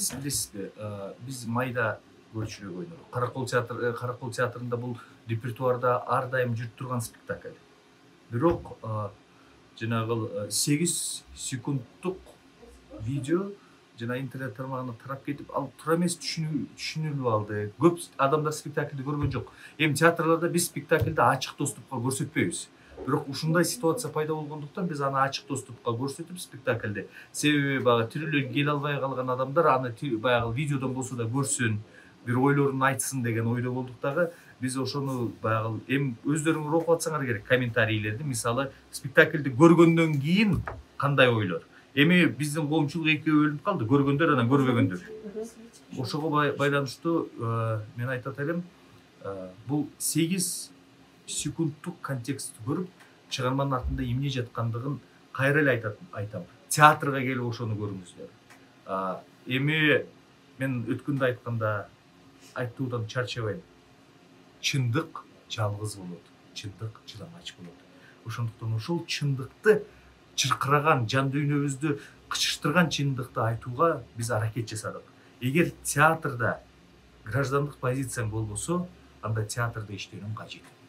Сиз билесизби, биз майда көчүрөк ойнодук. Каракол театрында бул репертуарда ар дайым жүрүп турган спектакль. Бирок жанагы 8 секундтук видео жана интернет тармагына тарап кетип, ал туура эмес түшүнүлүп алды. Көп адамдар спектакльди көргөн жок. Эми театрларда биз спектакльди ачык доступка көрсөтпөйбүз. Бирок ушундай ситуация пайда болгондуктан биз аны ачык доступка көрсөтүп спектакльди. Себеби баягы тирүүлөр келе албай калган адамдар аны баягы видеодон болсо да көрсүн, бир ойлорун айтсын деген ойдо болдук дагы. Биз ошону баягы эми өздөрүңөр окуп атсаңар керек комментарийлерди. Мисалы, спектакльди көргөндөн кийин кандай ойлор? Эми биздин коомчулук экөө бөлүнүп калды, көргөндөр анан көрбөгөндөр. Ошого байланыштуу мен айтат элем, бул 8 секундтук контекстти көрүп, чыгарманын артында эмне жаткандыгын кайра эле айтам. Театрга келип ошону көрүңүздөр. Эми мен өткөндө айтканда айтуудан чарчабайм. Чындык жалгыз болот, чындык жыламач болот. Ошондуктан ошол чындыкты чыркыраган, жан дүйнөбүздү кычыштырган чындыкты айтууга биз аракет жасадык. Эгер театрда граждандык позицияң болбосо, анда театрда иштөөнүң кажети